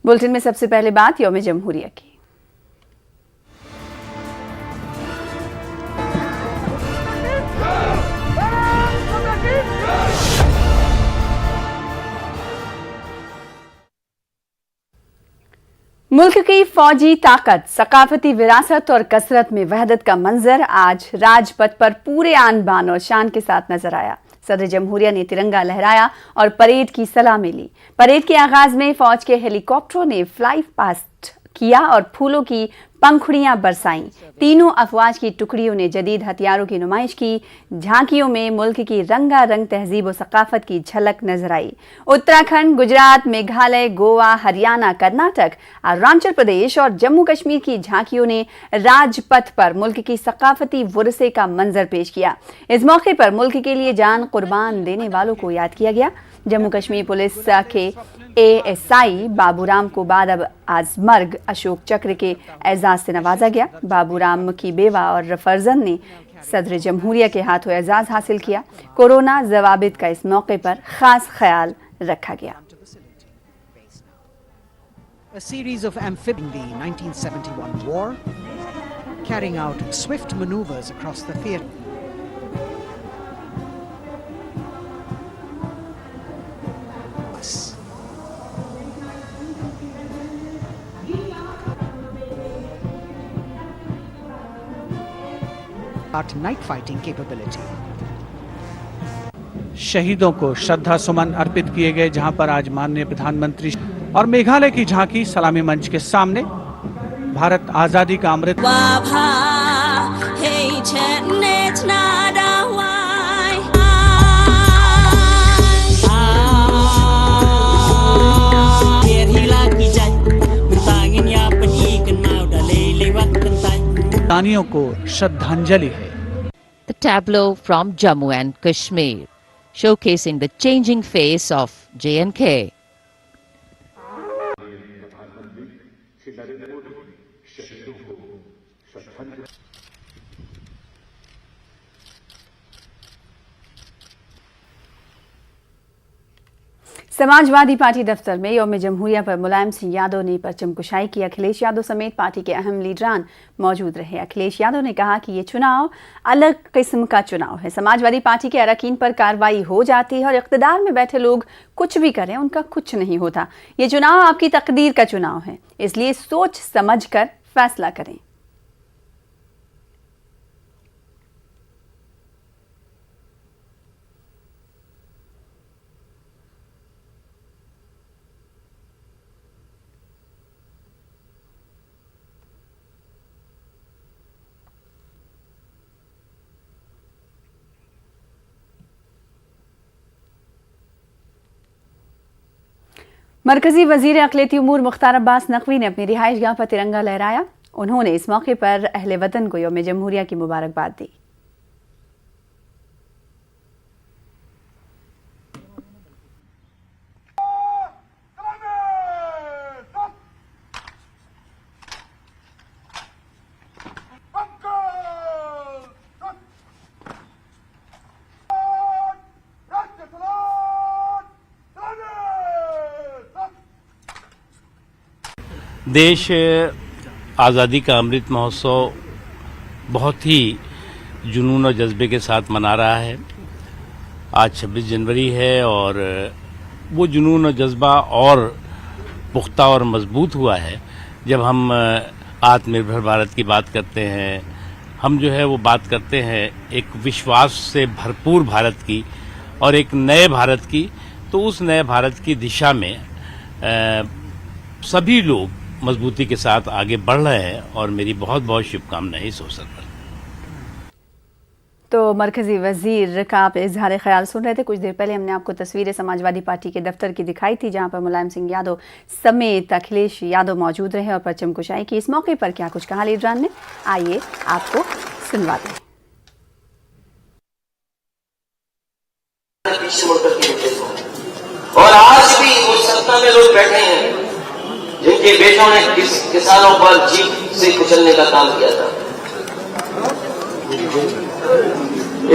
Bulletin में सबसे पहले बात यौम जमहूरिया की। मुल्क की फौजी ताकत, सकाफती विरासत और कसरत में वहदत का मंजर आज राजपथ पर पूरे आन बान और शान के साथ नजर आया। सदर जमहूरिया ने तिरंगा लहराया और परेड की सलामी ली। परेड के आगाज में फौज के हेलीकॉप्टरों ने फ्लाई पास्ट किया और फूलों की पंखुड़ियां बरसाईं। तीनों अफवाज की टुकड़ियों ने जदीद हथियारों की नुमाइश की। झांकियों में मुल्क की रंगारंग तहजीब और सकाफत की झलक नजर आई। उत्तराखंड, गुजरात, मेघालय, गोवा, हरियाणा, कर्नाटक, अरुणाचल प्रदेश और जम्मू कश्मीर की झांकियों ने राजपथ पर मुल्क की सकाफती वुरसे का मंजर पेश किया। इस मौके पर मुल्क के लिए जान कुर्बान देने वालों को याद किया गया। जम्मू कश्मीर पुलिस के ASI बाबूराम को बाद अब आजमर्ग अशोक चक्र के एजाज से नवाजा गया। बाबूराम की बेवा और फर्जंद ने सदर जमहूरिया के हाथों एजाज हासिल किया। कोरोना जवाबित का इस मौके पर खास ख्याल रखा गया। A series of amphibians in the 1971 war, carrying out swift maneuvers across the theatre. Night fighting capability. शहीदों को श्रद्धा सुमन अर्पित किए गए, जहां पर आज माननीय प्रधानमंत्री और मेघालय की झांकी सलामी मंच के सामने भारत आजादी का अमृत को श्रद्धांजलि है। The tableau from Jammu and Kashmir, showcasing the changing face of J&K. Samajwadi party दफ्तर में यौम जमहूरिया पर मुलायम सिंह यादव ने परचम कुशाई की। अखिलेश यादव समेत पार्टी के अहम लीडरान मौजूद रहे। अखिलेश यादव ने कहा कि ये चुनाव अलग किस्म का चुनाव है। समाजवादी पार्टी के अरकान पर कार्रवाई हो जाती है और इख्तिदार में बैठे लोग कुछ भी करें, उनका कुछ नहीं होता। ये चुनाव आपकी तकदीर का चुनाव है, इसलिए सोच समझ कर फैसला करें। मरकजी वजीर अक़लियती उमूर मुख्तार अब्बास नकवी ने अपनी रिहाइश गाह पर तिरंगा लहराया। उन्होंने इस मौके पर अहले वतन को यौम जमहूरिया की मुबारकबाद दी। देश आज़ादी का अमृत महोत्सव बहुत ही जुनून और जज्बे के साथ मना रहा है। आज 26 जनवरी है और वो जुनून और जज्बा और पुख्ता और मजबूत हुआ है जब हम आत्मनिर्भर भारत की बात करते हैं। हम जो है वो बात करते हैं एक विश्वास से भरपूर भारत की और एक नए भारत की। तो उस नए भारत की दिशा में सभी लोग मजबूती के साथ आगे बढ़ रहे हैं और मेरी बहुत बहुत शुभकामनाएं इस अवसर पर। तो मरकजी वजीर का आप इजहार ख्याल सुन रहे थे। कुछ देर पहले हमने आपको तस्वीरें समाजवादी पार्टी के दफ्तर की दिखाई थी, जहां पर मुलायम सिंह यादव समेत अखिलेश यादव मौजूद रहे और परचम कुशाई की। इस मौके पर क्या कुछ कहा लीडरान ने, आइए आपको सुनवाते हैं। और आज भी वो सत्ता में लोग बैठे हैं जिनके बेटों ने किसानों पर जीप से कुचलने का काम किया था।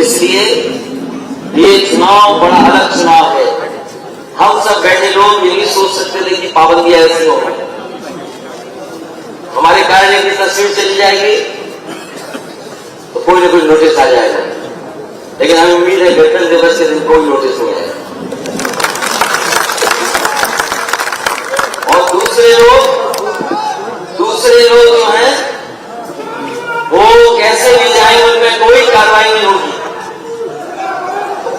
इसलिए ये चुनाव बड़ा अलग चुनाव है। हम सब बैठे लोग ये नहीं सोच सकते थे कि पाबंदियां ऐसी हो। हमारे कार्यालय की तस्वीर चली जाएगी तो कोई ना कोई नोटिस आ जाएगा, लेकिन हमें उम्मीद है गणतंत्र दिवस के दिन कोई नोटिस नहीं आएगा। और दूसरे लोग जो हैं वो कैसे भी जाएंगे, उनमें कोई कार्रवाई नहीं होगी।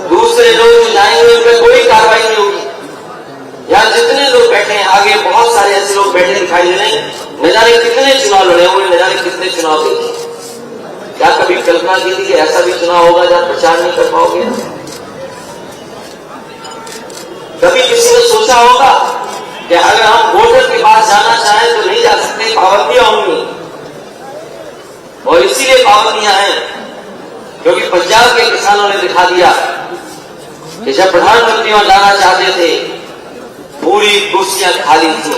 दूसरे लोग जो जाएंगे उनमें कोई कार्रवाई नहीं होगी। यहां जितने लोग बैठे हैं, आगे बहुत सारे ऐसे लोग बैठे दिखाई दे रहे हैं, न जाने कितने चुनाव लड़े हुए, न जाने कितने चुनाव देखे। क्या कभी कल्पना की थी कि ऐसा भी चुनाव होगा जहां प्रचार नहीं कर पाओगे? कभी किसी ने सोचा होगा कि अगर हम वोटर के पास जाना चाहें तो नहीं जा सकते, पाबंदियां होंगी। और इसीलिए पाबंदियां हैं क्योंकि पंजाब के किसानों ने दिखा दिया कि जब प्रधानमंत्री वहां जाना चाहते थे पूरी कुर्सियां खाली थी।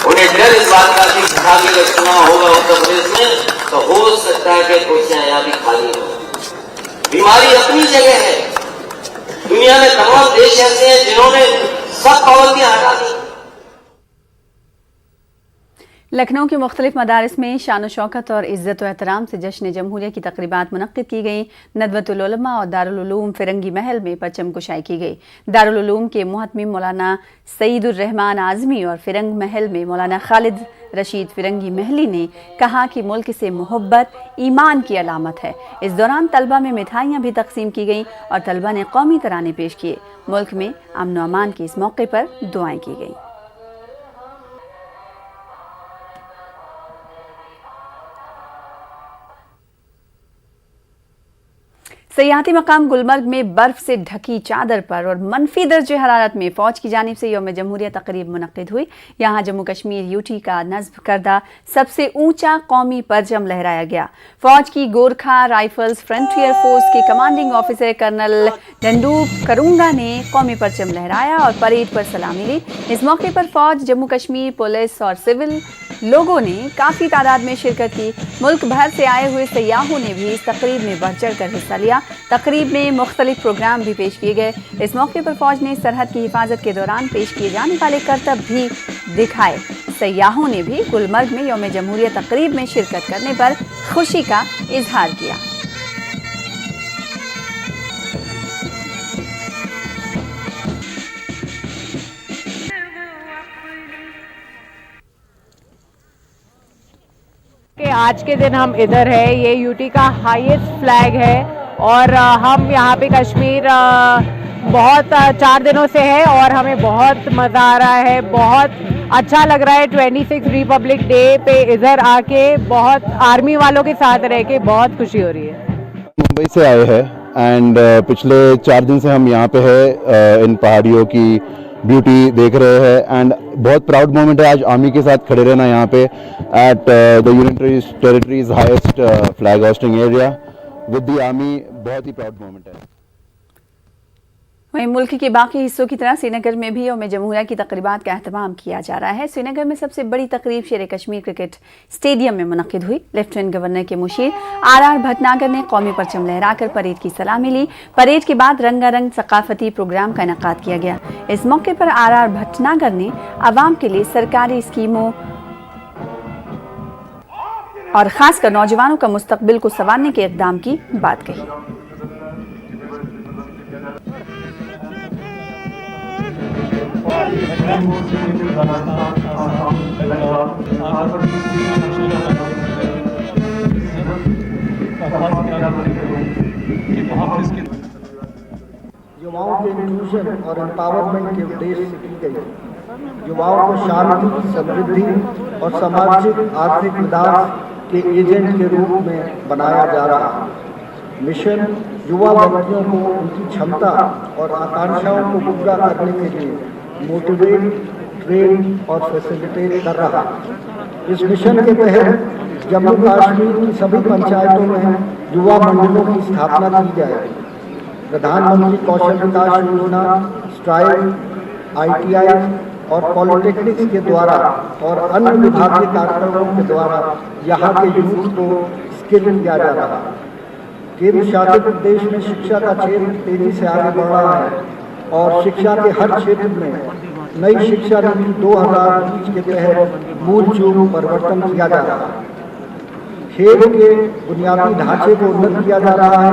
उन्हें डर इस बात का कि अगर चुनाव होगा उत्तर प्रदेश में तो हो सकता है कि कुर्सियां यहां भी खाली हो। बीमारी अपनी जगह है। दुनिया में तमाम देश ऐसे हैं जिन्होंने सब पाबंदियां हटा दी। लखनऊ के मुख्तलिफ मदारिस में शान शौकत और इज़्ज़त व एहतराम से जश्न जमहूरिया की तकरीबात मुनक्किद की गई। नदवतुल उलमा और दारुल उलूम फिरंगी महल में परचम कुशाई की गई। दारुल उलूम के मुहतमिम मौलाना सईदुर रहमान आज़मी और फिरंग महल में मौलाना खालिद रशीद फिरंगी महली ने कहा कि मुल्क से मोहब्बत ईमान की अलामत है। इस दौरान तलबा में मिठाइयाँ भी तकसीम की गईं और तलबा ने कौमी तराने पेश किए। मुल्क में अमन व अमान के इस मौके पर दुआएं की गईं। सयाहती मकाम गुलमर्ग में बर्फ से ढकी चादर पर और मनफी दर्जे हरारत में फौज की जानिब से यौम जमहूरिया तकरीब मुनक्किद हुई। यहाँ जम्मू कश्मीर यूटी का नस्ब करदा सबसे ऊंचा कौमी परचम लहराया गया। फौज की गोरखा राइफल्स फ्रंटियर फोर्स के कमांडिंग ऑफिसर कर्नल डंडूब करूंगा ने कौमी परचम लहराया और परेड पर सलामी ली। इस मौके पर फौज, जम्मू कश्मीर पुलिस और सिविल लोगों ने काफ़ी तादाद में शिरकत की। मुल्क भर से आए हुए सयाहों ने भी इस तकरीब में बढ़ चढ़ कर हिस्सा लिया। तकरीब में मुख्तलिफ प्रोग्राम भी पेश किए गए। इस मौके पर फौज ने सरहद की हिफाजत के दौरान पेश किए जाने वाले करतब भी दिखाए। सयाहों ने भी गुलमर्ग में यौम जमहूरिया तकरीब में शिरकत करने पर खुशी का इजहार किया। आज के दिन हम इधर है, ये यूटी का हाईएस्ट फ्लैग है और हम यहाँ पे कश्मीर बहुत 4 दिनों से है और हमें बहुत मज़ा आ रहा है, बहुत अच्छा लग रहा है। 26 रिपब्लिक डे पे इधर आके बहुत आर्मी वालों के साथ रह के बहुत खुशी हो रही है। मुंबई से आए हैं एंड पिछले 4 दिन से हम यहाँ पे है, इन पहाड़ियों की ब्यूटी देख रहे हैं एंड बहुत प्राउड मोमेंट है आज आर्मी के साथ खड़े रहना यहाँ पे at the union territories highest flag hosting area with the army. बहुत ही प्राउड मोमेंट है। वहीं मुल्क के बाकी हिस्सों की तरह श्रीनगर में भी यौम जमहूरिया की तकरीबात का अहतमाम किया जा रहा है। श्रीनगर में सबसे बड़ी तकरीब शेर कश्मीर क्रिकेट स्टेडियम में मुनक्किद हुई। लेफ्टिनेंट गवर्नर के मुशीर आर भटनागर ने कौमी परचम लहराकर परेड की सलामी ली। परेड के बाद रंगारंग सकाफती प्रोग्राम का इनेकाद किया गया। इस मौके पर आर भटनागर ने आवाम के लिए सरकारी स्कीमों और खासकर नौजवानों का मुस्तकबिल को संवारने के इक़दाम की बात कही। युवाओं के इंक्लूजन और एम्पावरमेंट के उद्देश्य से की गई। युवाओं को शांति, समृद्धि और सामाजिक आर्थिक विकास के एजेंट के रूप में बनाया जा रहा है। मिशन युवा व्यक्तियों को उनकी क्षमता और आकांक्षाओं को पूरा करने के लिए मोटिवेट, ट्रेन और फैसिलिटेट कर रहा है। इस मिशन के तहत जम्मू कश्मीर की सभी पंचायतों में युवा मंडलों की स्थापना की जाएगी। प्रधानमंत्री कौशल विकास योजना, स्ट्राइव, ITI और पॉलिटेक्निक्स के द्वारा और अन्य विभागीय कार्यक्रमों के द्वारा यहाँ के यूथ को स्किल किया जा रहा है। केंद्र शासित प्रदेश में शिक्षा का क्षेत्र तेजी से आगे बढ़ रहा है और शिक्षा के हर क्षेत्र में नई शिक्षा नीति 2020 के तहत मूल चूक परिवर्तन किया जा रहा है। खेल के बुनियादी ढांचे को उन्नत किया जा रहा है।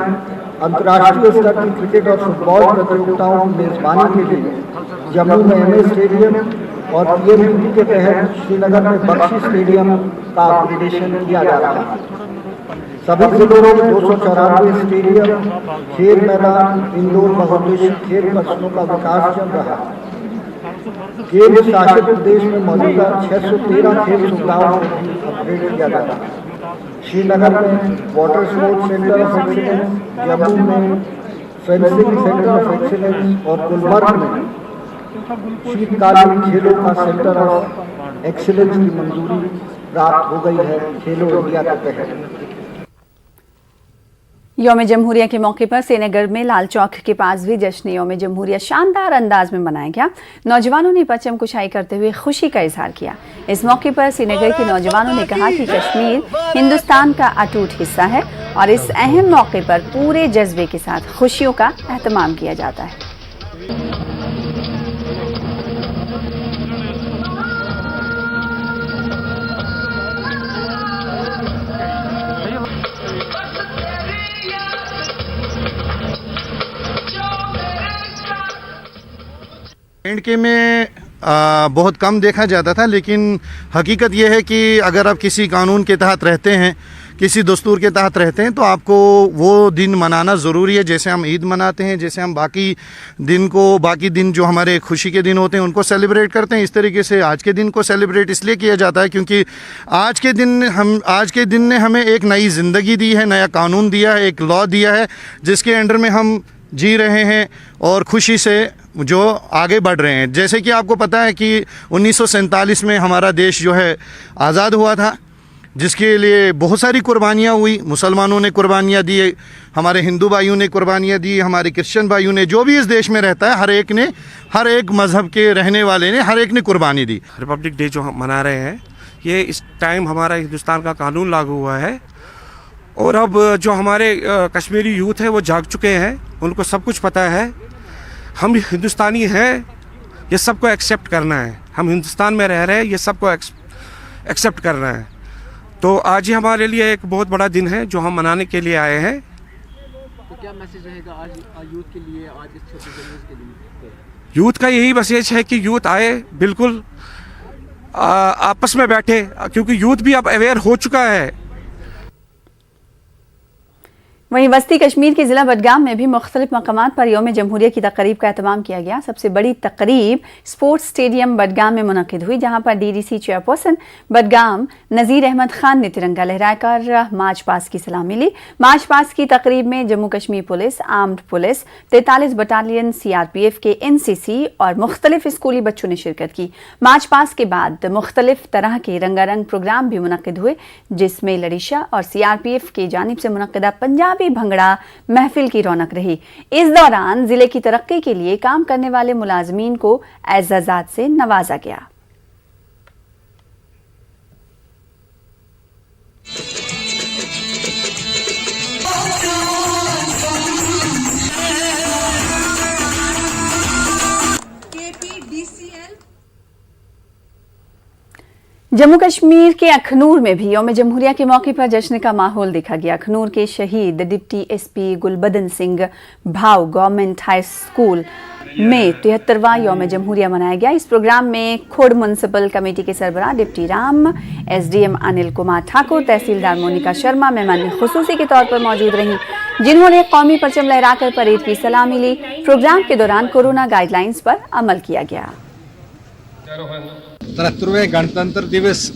अंतर्राष्ट्रीय स्तर की क्रिकेट और फुटबॉल प्रतियोगिताओं की मेजबानी के लिए जम्मू में एमए स्टेडियम और पीएमपीटी के तहत श्रीनगर में बख्शी स्टेडियम का अपग्रेडेशन किया जा रहा है। सभी जिलों में 294 स्टेडियम, खेल मैदान, इंडोर बहुउद्देशीय खेल परिसरों का विकास चल रहा है। केंद्र शासित प्रदेश में मौजूदा 613 खेल सुविधाओं को भी अपग्रेड किया जा रहा है। श्रीनगर में water sports centre of excellence, Jammu में फेंसिंग सेंटर ऑफ एक्सीलेंस और गुलबर्ग में शीतकालीन खेलों का सेंटर ऑफ एक्सीलेंस की मंजूरी प्राप्त हो गई है खेलो इंडिया के तहत। यौम जमहूरिया के मौके पर श्रीनगर में लाल चौक के पास भी जश्न यौम जमहूरिया शानदार अंदाज में मनाया गया। नौजवानों ने परचम कुशाई करते हुए खुशी का इजहार किया। इस मौके पर श्रीनगर के नौजवानों ने कहा कि कश्मीर हिंदुस्तान का अटूट हिस्सा है और इस अहम मौके पर पूरे जज्बे के साथ खुशियों का एहतमाम किया जाता है। के में बहुत कम देखा जाता था, लेकिन हकीकत यह है कि अगर आप किसी कानून के तहत रहते हैं, किसी दस्तूर के तहत रहते हैं, तो आपको वो दिन मनाना ज़रूरी है। जैसे हम ईद मनाते हैं, जैसे हम बाकी दिन जो हमारे खुशी के दिन होते हैं उनको सेलिब्रेट करते हैं, इस तरीके से आज के दिन को सेलिब्रेट इसलिए किया जाता है क्योंकि आज के दिन ने हमें एक नई ज़िंदगी दी है, नया कानून दिया है, एक लॉ दिया है जिसके अंडर में हम जी रहे हैं और खुशी से जो आगे बढ़ रहे हैं। जैसे कि आपको पता है कि 1947 में हमारा देश जो है आज़ाद हुआ था, जिसके लिए बहुत सारी कुर्बानियाँ हुई। मुसलमानों ने कुर्बानियाँ दी, हमारे हिंदू भाइयों ने कुर्बानियाँ दी, हमारे क्रिश्चियन भाइयों ने, जो भी इस देश में रहता है हर एक मज़हब के रहने वाले ने हर एक ने कुर्बानी दी। रिपब्लिक डे जो हम मना रहे हैं, ये इस टाइम हमारा हिंदुस्तान का कानून लागू हुआ है और अब जो हमारे कश्मीरी यूथ है वो जाग चुके हैं, उनको सब कुछ पता है। हम हिंदुस्तानी हैं, ये सबको एक्सेप्ट करना है। हम हिंदुस्तान में रह रहे हैं, ये सबको एक्सेप्ट करना है। तो आज ही हमारे लिए एक बहुत बड़ा दिन है जो हम मनाने के लिए आए हैं। तो क्या मैसेज रहेगा आज यूथ के लिए, आज इस छोटे दिन के लिए? यूथ का यही मैसेज है कि यूथ आए, बिल्कुल आपस में बैठे, क्योंकि यूथ भी अब अवेयर हो चुका है। वहीं वस्ती कश्मीर के जिला बडगाम में भी मुख्तलिफ मकामात पर यौम जमहूरिया की तकरीब का एहतमाम किया गया। सबसे बड़ी तकरीब स्पोर्ट्स स्टेडियम बडगाम में मुनक़िद हुई, जहां पर DDC चेयरपर्सन बडगाम नज़ीर अहमद खान ने तिरंगा लहराकर मार्च पास की सलामी ली। मार्च पास की तकरीब में Jammu Kashmir police, armed police, 43 battalion, CRPF के NCC और मुख्तलिफ स्कूली बच्चों ने शिरकत की। मार्च पास के बाद मुख्तलिफ तरह के रंगारंग प्रोग्राम भी मुनक़िद हुए, जिसमें लड़ीशा और CRPF की जानिब से मुनक़िदा पंजाबी भंगड़ा महफिल की रौनक रही। इस दौरान जिले की तरक्की के लिए काम करने वाले मुलाजमीन को एजाज़ात से नवाजा गया। जम्मू कश्मीर के अखनूर में भी यौम जमहूरिया के मौके पर जश्न का माहौल देखा गया। अखनूर के शहीद डिप्टी SP गुलबदन सिंह भाव गवर्नमेंट हाई स्कूल में 73वां यौम जमहूरिया मनाया गया। इस प्रोग्राम में खोड़ म्युनिसिपल कमेटी के सरबराह डिप्टी राम, SDM अनिल कुमार ठाकुर, तहसीलदार मोनिका शर्मा मेहमान खुसूसी के तौर पर मौजूद रहीं, जिन्होंने कौमी परचम लहराकर परेड की सलामी ली। प्रोग्राम के दौरान कोरोना गाइडलाइंस पर अमल किया गया। 73वें गणतंत्र दिवस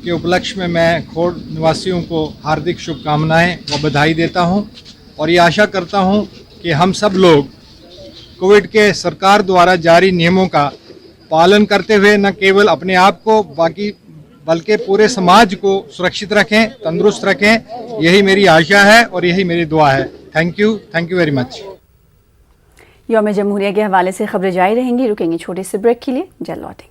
के उपलक्ष्य में मैं खोड़ निवासियों को हार्दिक शुभकामनाएं व बधाई देता हूं और ये आशा करता हूं कि हम सब लोग कोविड के सरकार द्वारा जारी नियमों का पालन करते हुए न केवल अपने आप को बल्कि पूरे समाज को सुरक्षित रखें, तंदुरुस्त रखें। यही मेरी आशा है और यही मेरी दुआ है। Thank you very much. यौम जमहूरिया के हवाले से खबरें जारी रहेंगी। रुकेंगे छोटे से ब्रेक के लिए, जल्द लौटेंगे।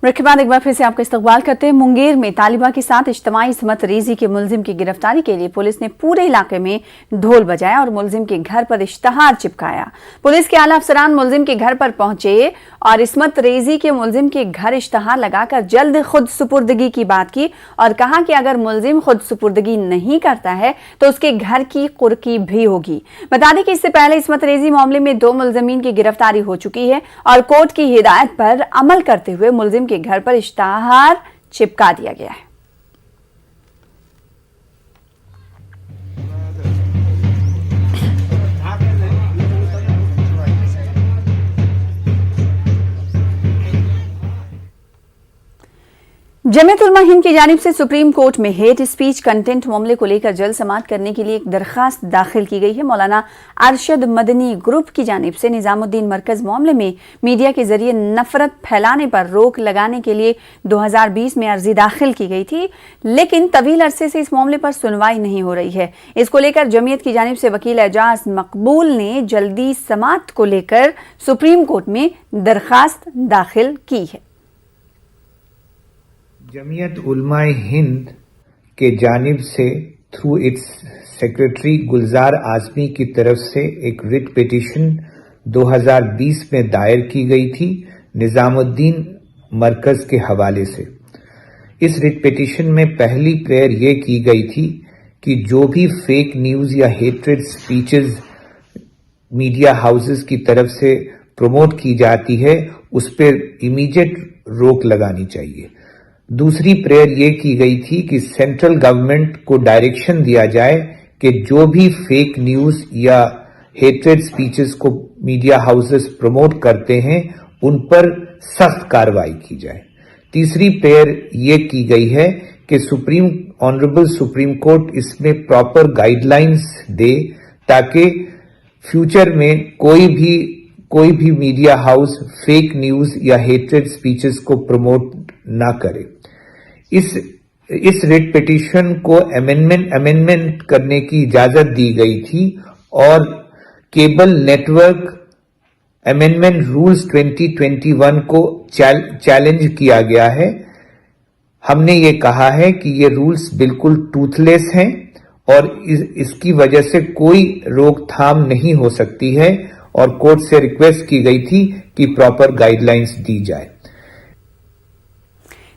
ब्रेक के बाद एक बार फिर से आपका इस्तकबाल करते हैं। मुंगेर में तालिबा के साथ इज्तिमाई इस्मत रेजी के मुलजिम की गिरफ्तारी के लिए पुलिस ने पूरे इलाके में ढोल बजाया और मुलजिम के घर पर इश्तहार चिपकाया। पुलिस के आला अफसरान मुलजिम के घर पर पहुंचे और इस्मत रेजी के मुलजिम के घर इश्तहार लगाकर जल्द खुद सुपुर्दगी की बात की और कहा कि अगर मुलजिम खुद सुपुर्दगी नहीं करता है तो उसके घर की कुर्की भी होगी। बता दें कि इससे पहले इस्मत रेजी मामले में 2 मुलजमीन की गिरफ्तारी हो चुकी है और कोर्ट की हिदायत पर अमल करते हुए मुलजिम के घर पर इश्तहार चिपका दिया गया है। जमीयत उलमा हिंद की जानिब से सुप्रीम कोर्ट में हेट स्पीच कंटेंट मामले को लेकर जल्द समाअत करने के लिए एक दरखास्त दाखिल की गई है। मौलाना अरशद मदनी ग्रुप की जानिब से निजामुद्दीन मरकज मामले में मीडिया के जरिए नफरत फैलाने पर रोक लगाने के लिए 2020 में अर्जी दाखिल की गई थी, लेकिन तवील अरसे से इस मामले पर सुनवाई नहीं हो रही है। इसको लेकर जमीयत की जानिब से वकील एजाज मकबूल ने जल्दी समाअत को लेकर सुप्रीम कोर्ट में दरखास्त दाखिल की है। जमीयत उलमाए हिंद के जानिब से थ्रू इट्स सेक्रेटरी गुलजार आजमी की तरफ से एक रिट पिटीशन 2020 में दायर की गई थी निजामुद्दीन मरकज के हवाले से। इस रिट पिटीशन में पहली प्रेयर ये की गई थी कि जो भी फेक न्यूज या हेट्रेड स्पीचेस मीडिया हाउसेस की तरफ से प्रमोट की जाती है उस पर इमीडिएट रोक लगानी चाहिए। दूसरी प्रेयर ये की गई थी कि सेंट्रल गवर्नमेंट को डायरेक्शन दिया जाए कि जो भी फेक न्यूज या हेट्रेड स्पीचेस को मीडिया हाउसेस प्रमोट करते हैं उन पर सख्त कार्रवाई की जाए। तीसरी प्रेयर ये की गई है कि ऑनरेबल सुप्रीम कोर्ट इसमें प्रॉपर गाइडलाइंस दे ताकि फ्यूचर में कोई भी मीडिया हाउस फेक न्यूज या हेट्रेड स्पीचेस को प्रमोट ना करे। इस रिट पिटीशन को अमेंडमेंट करने की इजाजत दी गई थी और केबल नेटवर्क अमेंडमेंट रूल्स 2021 को चैलेंज किया गया है। हमने ये कहा है कि ये रूल्स बिल्कुल टूथलेस हैं और इसकी वजह से कोई रोकथाम नहीं हो सकती है और कोर्ट से रिक्वेस्ट की गई थी कि प्रॉपर गाइडलाइंस दी जाए।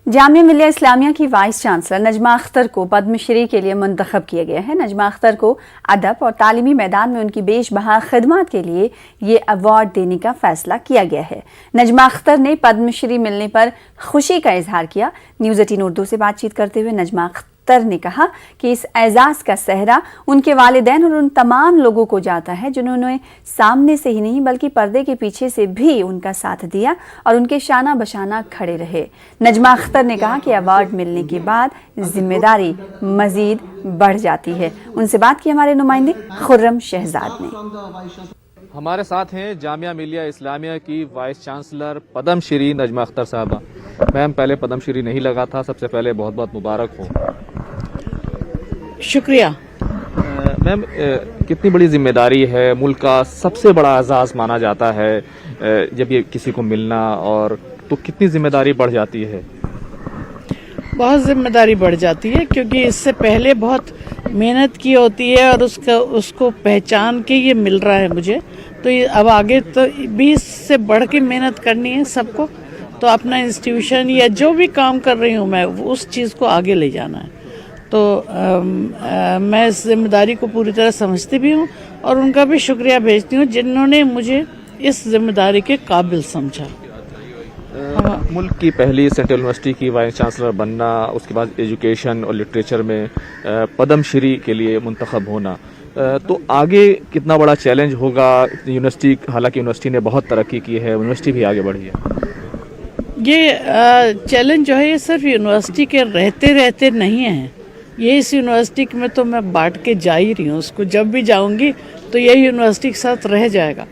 जामिया मिलिया इस्लामिया की वाइस चांसलर नजमा अख्तर को पद्मश्री के लिए मुंतखब किया गया है। नजमा अख्तर को अदब और तालीमी मैदान में उनकी बेशबहा खिदमत के लिए ये अवार्ड देने का फैसला किया गया है। नजमा अख्तर ने पद्मश्री मिलने पर खुशी का इजहार किया। न्यूज़ 18 उर्दू से बातचीत करते हुए नजमा अख्तर ने कहा कि इस एजाज का सेहरा उनके वालिदैन और उन तमाम लोगों को जाता है जिन्होंने सामने से ही नहीं बल्कि पर्दे के पीछे से भी उनका साथ दिया और उनके शाना बशाना खड़े रहे। नजमा अख्तर ने कहा कि अवार्ड मिलने के बाद जिम्मेदारी मजीद बढ़ जाती है। उनसे बात की हमारे नुमाइंदे खुर्रम शहजाद ने। हमारे साथ हैं जामिया मिलिया इस्लामिया की वाइस चांसलर पद्मश्री नजमा अख्तर साहबा। मैम, पहले पद्मश्री नहीं लगा था, सबसे पहले बहुत बहुत मुबारक हो। शुक्रिया। मैम, कितनी बड़ी जिम्मेदारी है, मुल्क का सबसे बड़ा एजाज माना जाता है जब ये किसी को मिलना, और तो कितनी जिम्मेदारी बढ़ जाती है? बहुत जिम्मेदारी बढ़ जाती है क्योंकि इससे पहले बहुत मेहनत की होती है और उसको पहचान के ये मिल रहा है मुझे। तो ये अब आगे तो 20 से बढ़ के मेहनत करनी है सबको। तो अपना इंस्टीट्यूशन या जो भी काम कर रही हूँ मैं उस चीज़ को आगे ले जाना है। तो मैं इस जिम्मेदारी को पूरी तरह समझती भी हूँ और उनका भी शुक्रिया भेजती हूँ जिन्होंने मुझे इस जिम्मेदारी के काबिल समझा। मुल्क की पहली सेंट्रल यूनिवर्सिटी की वाइस चांसलर बनना, उसके बाद एजुकेशन और लिटरेचर में पद्मश्री के लिए मुंतखब होना, तो आगे कितना बड़ा चैलेंज होगा यूनिवर्सिटी? हालांकि यूनिवर्सिटी ने बहुत तरक्की की है, यूनिवर्सिटी भी आगे बढ़ी है। ये चैलेंज जो है ये सिर्फ यूनिवर्सिटी के रहते रहते नहीं है। ये इस यूनिवर्सिटी में तो मैं बांट के जा ही रही हूँ, उसको जब भी जाऊँगी तो यही यूनिवर्सिटी के साथ रह जाएगा।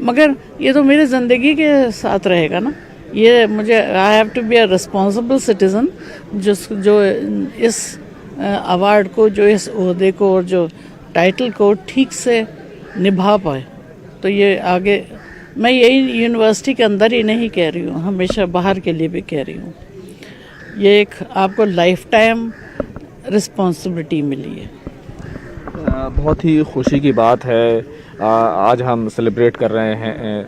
मगर ये तो मेरी ज़िंदगी के साथ रहेगा ना। ये मुझे I have to be a responsible citizen जो इस अवार्ड को, जो इस ओहदे को और जो टाइटल को ठीक से निभा पाए। तो ये आगे मैं यही यूनिवर्सिटी के अंदर ही नहीं कह रही हूँ, हमेशा बाहर के लिए भी कह रही हूँ, ये एक आपको लाइफ टाइम रिस्पॉन्सिबिलिटी मिली है। बहुत ही खुशी की बात है, आज हम सेलिब्रेट कर रहे हैं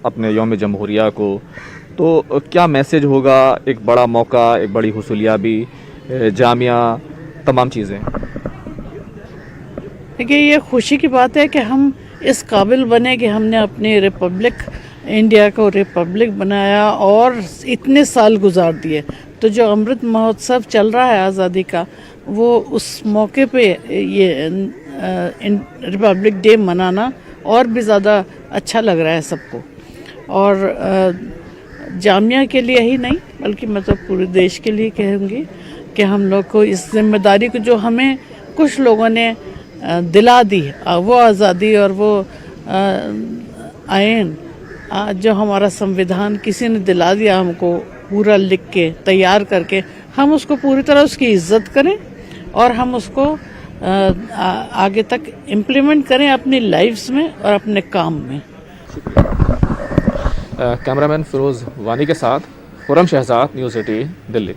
अपने यौम जमहूरिया को, तो क्या मैसेज होगा? एक बड़ा मौका, एक बड़ी हुसूलियाबी, जामिया, तमाम चीज़ें। देखिए, ये खुशी की बात है कि हम इस काबिल बने कि हमने अपनी रिपब्लिक, इंडिया को रिपब्लिक बनाया और इतने साल गुजार दिए। तो जो अमृत महोत्सव चल रहा है आज़ादी का, वो उस मौके पे ये रिपब्लिक डे मनाना और भी ज़्यादा अच्छा लग रहा है सबको। और जामिया के लिए ही नहीं, बल्कि मैं तो पूरे देश के लिए कहूँगी कि हम लोग को इस जिम्मेदारी को जो हमें कुछ लोगों ने दिला दी, वो आज़ादी और वो आयन जो हमारा संविधान किसी ने दिला दिया हमको, पूरा लिख के तैयार करके, हम उसको पूरी तरह उसकी इज्जत करें और हम उसको आगे तक इम्प्लीमेंट करें अपनी लाइफ्स में और अपने काम में। कैमरामैन फिरोज वानी के साथ खुरम शहजाद, न्यूज़ 18 दिल्ली।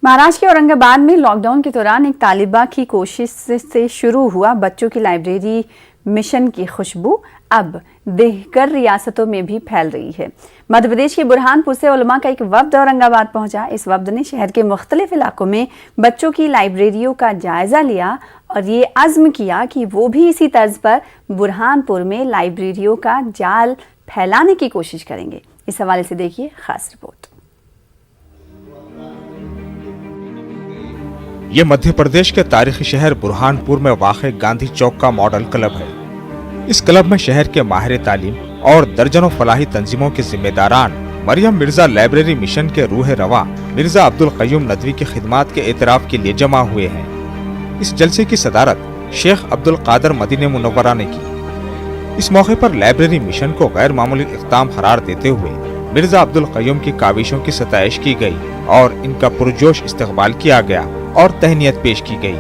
महाराष्ट्र के औरंगाबाद में लॉकडाउन के दौरान एक तालिबा की कोशिश से शुरू हुआ बच्चों की लाइब्रेरी मिशन की खुशबू अब देहकर रियासतों में भी फैल रही है। मध्य प्रदेश के बुरहानपुर से उलमा का एक वफ्द औरंगाबाद पहुंचा। इस वफ्द ने शहर के मुख्तलिफ इलाकों में बच्चों की लाइब्रेरियों का जायजा लिया और ये अज़्म किया कि वो भी इसी तर्ज पर बुरहानपुर में लाइब्रेरियों का जाल फैलाने की कोशिश करेंगे। इस हवाले से देखिए खास रिपोर्ट। ये मध्य प्रदेश के तारीखी शहर बुरहानपुर में वाक़े गांधी चौक का मॉडल क्लब है। इस क्लब में शहर के माहिर तालीम और दर्जनों फलाही तंजीमों के जिम्मेदारान मरियम मिर्जा लाइब्रेरी मिशन के रूह रवा मिर्जा अब्दुल क़य्यूम नदवी की खिदमात के एतराफ़ के लिए जमा हुए हैं। इस जलसे की सदारत शेख अब्दुल कादर मदीने मुनव्वरा ने की। इस मौके पर लाइब्रेरी मिशन को गैर मामूली इक़दाम करार देते हुए मिर्जा अब्दुल क़य्यूम की काविशों की सताइश की गई और इनका पुरजोश इस्तकबाल किया गया और तहनीयत पेश की गई।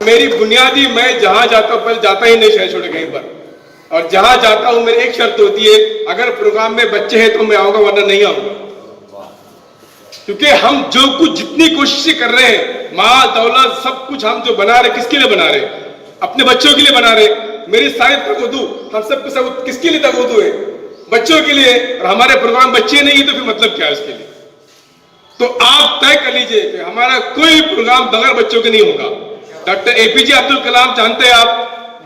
मेरी बुनियादी, मैं जहाँ जाता हूँ, जाता ही नहीं शहर छोड़ कहीं पर, और जहाँ जाता हूँ मेरी एक शर्त होती है, अगर प्रोग्राम में बच्चे हैं तो मैं आऊंगा, वरना नहीं आऊंगा। क्योंकि हम जो कुछ जितनी कोशिशें कर रहे हैं, माल दौलत सब कुछ हम जो बना रहे, किसके लिए बना रहे? अपने बच्चों के लिए बना रहे। मेरी सारी तगोदू, हम सब सब किसके लिए तगोदू है? बच्चों के लिए। और हमारे प्रोग्राम बच्चे नहीं है तो फिर मतलब क्या है उसके लिए? तो आप तय कर लीजिए कि हमारा कोई प्रोग्राम बगैर बच्चों के नहीं होगा। डॉक्टर APJ अब्दुल कलाम जानते हैं आप,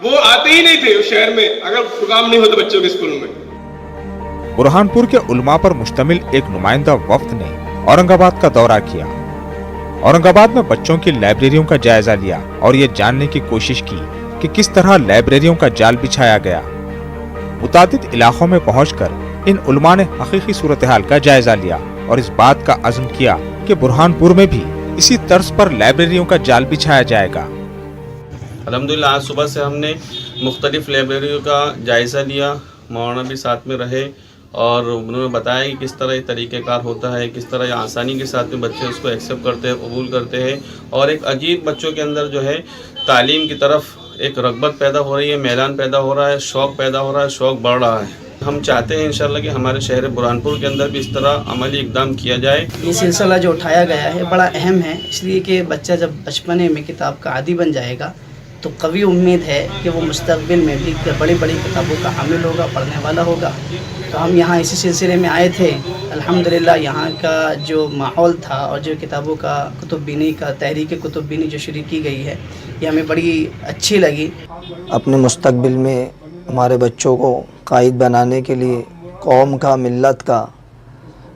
वो आते ही नहीं थे उस शहर में अगर प्रोग्राम नहीं होता बच्चों के स्कूल में। बुरहानपुर के उलमा पर मुश्तमिल एक नुमाइंदा वफ्द ने औरंगाबाद का दौरा किया। औरंगाबाद में बच्चों की लाइब्रेरियों का जायजा लिया और ये जानने की कोशिश की कि किस तरह लाइब्रेरियों का जाल बिछाया गया। मुतादिद इलाकों में पहुंचकर इन उलमा ने हकीकी सूरत हाल का जायजा लिया और इस बात का अज़्म किया कि बुरहानपुर में भी इसी तर्ज पर लाइब्रेरियों का जाल बिछाया जाएगा। अल्हम्दुलिल्लाह आज सुबह से हमने मुख्तलिफ लाइब्रेरियों का जायज़ा लिया, मौलाना भी साथ में रहे और उन्होंने बताया कि किस तरह ये तरीक़ेकार होता है, किस तरह आसानी के साथ में बच्चे उसको एक्सेप्ट करते हैं, कबूल करते हैं और एक अजीब बच्चों के अंदर जो है तालीम की तरफ एक रग़बत पैदा हो रही है, मैलान पैदा हो रहा है, शौक़ पैदा हो रहा है, शौक़ बढ़ रहा है। हम चाहते हैं इंशाल्लाह कि हमारे शहर बुरहानपुर के अंदर भी इस तरह अमली इक़दाम किया जाए। ये सिलसिला जो उठाया गया है बड़ा अहम है, इसलिए कि बच्चा जब बचपने में किताब का आदी बन जाएगा तो कवी उम्मीद है कि वो मुस्तक़बिल में भी बड़ी बड़ी किताबों का हामिल होगा, पढ़ने वाला होगा। तो हम यहाँ इसी सिलसिले में आए थे। अल्हम्दुलिल्लाह यहाँ का जो माहौल था और जो किताबों का कुतुब्बीनी का तहरीक कुतुब्बीनी जो शुरू की गई है, ये हमें बड़ी अच्छी लगी। अपने मुस्तक़बिल में हमारे बच्चों को कायद बनाने के लिए, कौम का, मिल्लत का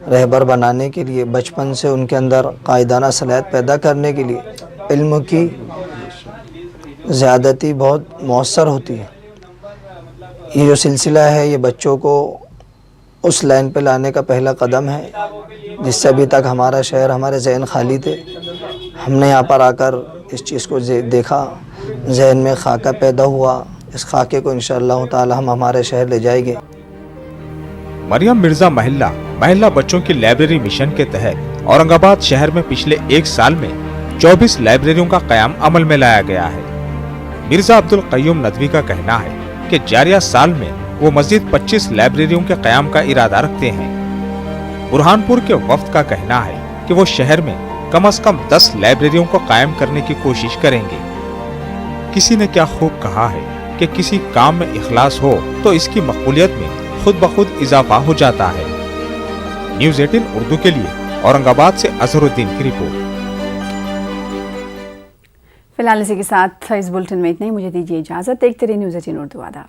रहबर बनाने के लिए, बचपन से उनके अंदर कायदाना सलाहियत पैदा करने के लिए इल्म की ज़्यादती बहुत मौसर होती है। ये जो सिलसिला है ये बच्चों को उस लाइन पे लाने का पहला कदम है जिससे अभी तक हमारा शहर, हमारे जहन खाली थे। हमने यहाँ पर आकर इस चीज़ को देखा, जहन में खाका पैदा हुआ। इस खाके को इंशाअल्लाह ताला हम हमारे शहर ले जाएंगे। मरियम मिर्जा महिला बच्चों की लाइब्रेरी मिशन के तहत औरंगाबाद शहर में पिछले एक साल में 24 लाइब्रेरियों का क़याम अमल में लाया गया है। मिर्जा अब्दुल क़य्यूम नदवी का कहना है कि जारिया साल में वो मजीद 25 लाइब्रेरियों के क़याम का इरादा रखते हैं। बुरहानपुर के वफ्द का कहना है कि वो शहर में कम से कम 10 लाइब्रेरियों को कायम करने की कोशिश करेंगे। किसी ने क्या खूब कहा है कि किसी काम में इखलास हो तो इसकी मकबूलियत में खुद ब खुद इजाफा हो जाता है। न्यूज़ 18 उर्दू के लिए औरंगाबाद से अजहरुद्दीन की रिपोर्ट। फिलहाल इसी के साथ इस बुलेटिन में इतना ही। मुझे दीजिए इजाजत। देखते रहिए न्यूज़ 18 उर्दू। आदाब।